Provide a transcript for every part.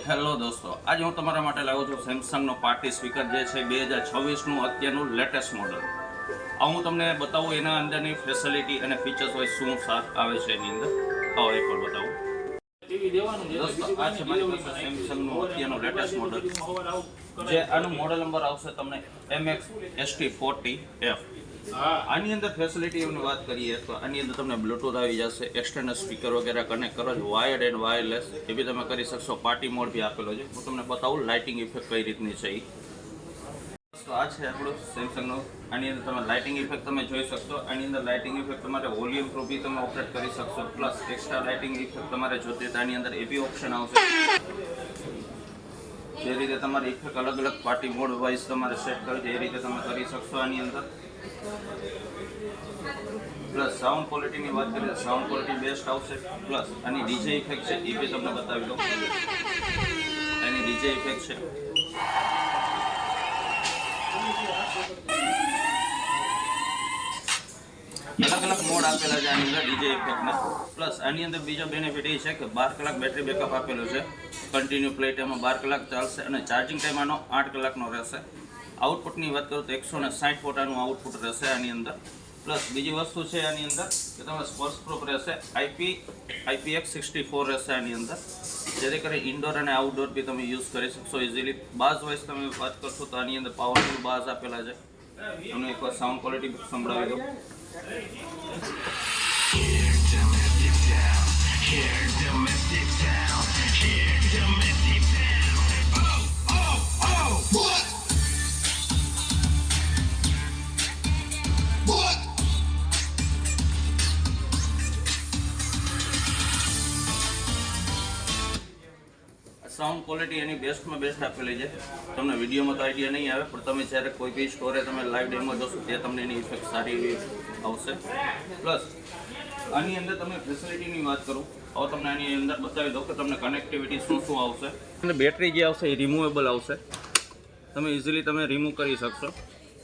Hello દોસ્તો, આજે હું તમારા માટે લાવ્યો છું સેમસંગનો પાર્ટી સ્પીકર જે છે 2026નું અત્યારનું લેટેસ્ટ મોડલ. આ હું તમને બતાવું એના અંદરની ફેસિલિટી અને ફીચર્સ હોય શું આવે છે એની અંદર. આવો એકવાર બતાવું. દોસ્તો, આ છે મારી પાસે સેમસંગનું અત્યારનું લેટેસ્ટ મોડલ, જે આનું મોડલ નંબર આવશે તમને MX-ST40F. આની અંદર ફેસિલિટીઓની વાત કરીએ તો આની અંદર તમને બ્લૂટૂથ આવી જશે, એક્સટર્નલ સ્પીકર વગેરે કનેક્ટ કરો છો, વાયર્ડ એન્ડ વાયરલેસ એ બી તમે કરી શકશો. પાર્ટી મોડ બી આપેલો છે. હું તમને બતાવું લાઇટિંગ ઇફેક્ટ કઈ રીતની છે. તો આ છે આપણું સેમસંગનો. આની અંદર તમે લાઇટિંગ ઇફેક્ટ તમે જોઈ શકશો. આની અંદર લાઇટિંગ ઇફેક્ટ તમારે વોલ્યુમ થ્રુ બી તમે ઓપરેટ કરી શકશો. પ્લસ એક્સ્ટ્રા લાઇટિંગ ઇફેક્ટ તમારે જોતી તો આની અંદર એ બી ઓપ્શન આવશે. જે રીતે તમારે ઇફેક્ટ અલગ અલગ પાર્ટી મોડ વાઇઝ તમારે સેટ કરજો એ રીતે તમે કરી શકશો આની અંદર. પ્લસ સાઉન્ડ ક્વોલિટીની વાત કરીએ તો સાઉન્ડ ક્વોલિટી બેસ્ટ આવશે. પ્લસ આની ડીજે ઇફેક્ટ છે એ બી તમને બતાવી દઉં. આની ડીજે ઇફેક્ટ છે. અલગ અલગ મોડ આપેલા છે આની અંદર ડીજે ઇફેક્ટના. પ્લસ આની અંદર બીજો બેનિફિટ એ છે કે 12 કલાક બેટરી બેકઅપ આપેલું છે. કન્ટિન્યુ પ્લે ટાઈમમાં 12 કલાક ચાલશે અને ચાર્જિંગ ટાઈમ આનો 8 કલાકનો રહેશે. આઉટપુટની વાત કરું તો 160 વોટનું આઉટપુટ રહેશે આની અંદર. પ્લસ બીજી વસ્તુ છે આની અંદર કે તમે સ્પર્શ પ્રૂફ રહેશે. IPX64 રહેશે આની અંદર, જેથી કરી ઇન્ડોર અને આઉટડોર બી તમે યુઝ કરી શકશો ઇઝીલી. બાઝ વાઇઝ તમે વાત કરશો તો આની અંદર પાવરફુલ બાઝ આપેલા છે. તમને એકવાર સાઉન્ડ ક્વોલિટી સંભળાવી દો. સાઉન્ડ ક્વોલિટી એની બેસ્ટમાં બેસ્ટ આપેલી છે. તમને વિડીયોમાં તો આઈડિયા નહીં આવે, પણ તમે જ્યારે કોઈ બી સ્ટોરે તમે લાઈવ ડેમો જોશો તે તમને એની ઇફેક્ટ સારી એવી આવશે. પ્લસ આની અંદર તમે ફેસિલિટીની વાત કરું હવે તમને આની અંદર બતાવી દઉં કે તમને કનેક્ટિવિટી શું શું આવશે. અને બેટરી જે આવશે એ રિમૂવેબલ આવશે. તમે ઇઝીલી તમે રિમૂવ કરી શકશો.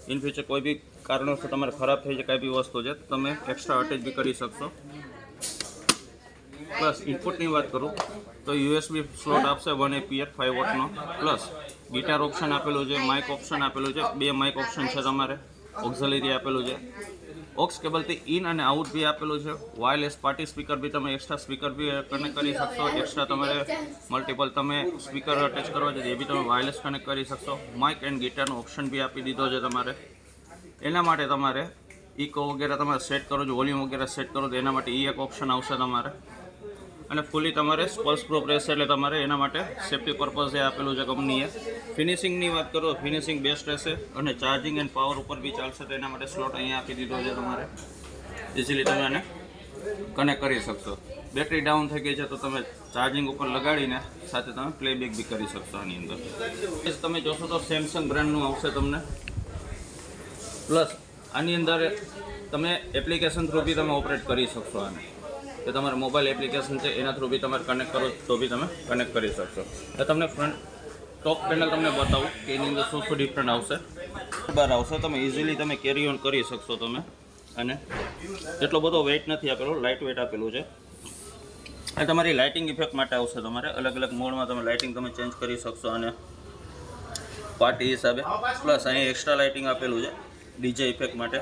ઇન ફ્યુચર કોઈ બી કારણોસર તમારે ખરાબ થઈ જાય કાંઈ બી વસ્તુ છે તો તમે એક્સ્ટ્રા અટેચ બી કરી શકશો. પ્લસ ઇનપુટની વાત કરું તો USB સ્લોટ આપશે 1 APR 5 વોટનો. પ્લસ ગિટાર ઓપ્શન આપેલું છે, માઇક ઓપ્શન આપેલું છે, 2 માઇક ઓપ્શન છે તમારે, ઓક્ઝિલરી આપેલું છે, ઓક્સ કેબલથી ઇન અને આઉટ બી આપેલું છે. વાયરલેસ પાર્ટી સ્પીકર બી તમે એક્સ્ટ્રા સ્પીકર બી કનેક્ટ કરી શકશો. એક્સ્ટ્રા તમારે મલ્ટિપલ તમે સ્પીકર અટેચ કરવા છે એ બી તમે વાયરલેસ કનેક્ટ કરી શકશો. માઇક એન્ડ ગિટારનો ઓપ્શન બી આપી દીધો છે તમારે. એના માટે તમારે ઇકો વગેરે તમારે સેટ કરો છો, વોલ્યુમ વગેરે સેટ કરો તો એના માટે એક ઓપ્શન આવશે તમારે. અને ફૂલી તમારે સ્પર્શ પ્રૂફ રહેશે એટલે તમારે એના માટે સેફ્ટી પર્પઝ એ આપેલું છે કંપનીએ. ફિનિશિંગની વાત કરો તો ફિનિશિંગ બેસ્ટ રહેશે અને ચાર્જિંગ એન્ડ પાવર ઉપર બી ચાલશે તો એના માટે સ્લોટ અહીંયા આપી દીધો છે તમારે. ઇઝીલી તમે આને કનેક્ટ કરી શકશો. બેટરી ડાઉન થઈ ગઈ છે તો તમે ચાર્જિંગ ઉપર લગાડીને સાથે તમે પ્લેબેક બી કરી શકશો આની અંદર. તમે જોશો તો સેમસંગ બ્રાન્ડનું આવશે તમને. પ્લસ આની અંદર તમે એપ્લિકેશન થ્રુ બી તમે ઓપરેટ કરી શકશો આને. કે તમારે મોબાઈલ એપ્લિકેશન છે એના થ્રુ બી તમારે કનેક્ટ કરો તો બી તમે કનેક્ટ કરી શકશો. એટલે તમને ફ્રન્ટ ટોપ પેનલ તમને બતાવું કે એની અંદર શું શું ડિફરન્ટ આવશે. બહાર આવશે તમે ઇઝીલી તમે કેરી ઓન કરી શકશો તમે. અને એટલો બધો વેઇટ નથી આપેલો, લાઇટ વેઇટ આપેલું છે. અને તમારી લાઇટિંગ ઇફેક્ટ માટે આવશે. તમારે અલગ અલગ મોડમાં તમે લાઇટિંગ તમે ચેન્જ કરી શકશો અને પાર્ટી હિસાબે. પ્લસ અહીં એક્સ્ટ્રા લાઇટિંગ આપેલું છે ડીજે ઇફેક્ટ માટે.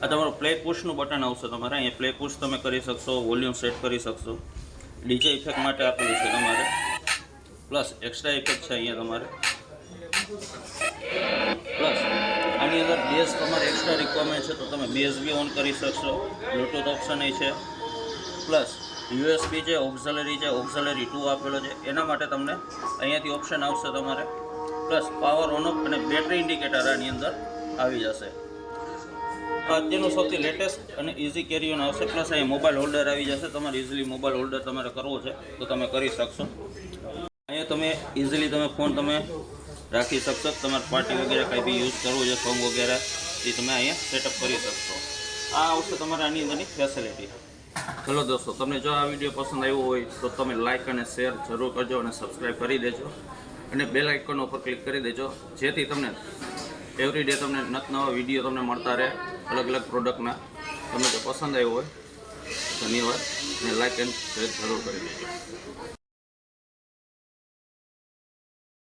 આ તમારું પ્લે પુશનું બટન આવશે તમારે. અહીંયા પ્લે પુશ તમે કરી શકશો, વોલ્યુમ સેટ કરી શકશો. ડીજે ઇફેક્ટ માટે આપેલું છે તમારે. પ્લસ એક્સ્ટ્રા ઇફેક્ટ છે અહીંયા તમારે. પ્લસ આની અંદર બેઝ તમારે એક્સ્ટ્રા રિક્વાયરમેન્ટ છે તો તમે બેઝ બી ઓન કરી શકશો. બ્લૂટૂથ ઓપ્શન એ છે. પ્લસ USB છે, ઓક્ઝિલરી છે, ઓક્ઝિલરી 2 આપેલો છે. એના માટે તમને અહીંયાથી ઓપ્શન આવશે તમારે. પ્લસ પાવર ઓન ઓફ અને બેટરી ઇન્ડિકેટર આની અંદર આવી જશે. અત્યારનું સૌથી લેટેસ્ટ અને ઇઝી કેરી ઓન આવશે. પ્લસ અહીં મોબાઈલ હોલ્ડર આવી જશે. તમારે ઇઝીલી મોબાઈલ હોલ્ડર તમારે કરવો છે તો તમે કરી શકશો. અહીંયા તમે ઇઝીલી તમે ફોન તમે રાખી શકશો. તમારે પાર્ટી વગેરે કંઈ બી યુઝ કરવું છે, સોંગ વગેરે એ તમે અહીંયા સેટઅપ કરી શકશો. આ આવશે તમારે આની અંદરની ફેસિલિટી. ચલો દોસ્તો, તમને જો આ વિડીયો પસંદ આવ્યો હોય તો તમે લાઇક અને શેર જરૂર કરજો અને સબસ્ક્રાઈબ કરી દેજો અને બેલ આઇકન ઉપર ક્લિક કરી દેજો, જેથી તમને એવરી ડે તમને નવા વિડીયો તમને મળતા રહે અલગ અલગ પ્રોડક્ટના. તમને જો પસંદ આવ્યો હોય ધન્યવાદ અને લાઇક એન્ડ શેર જરૂર કરી દેજો.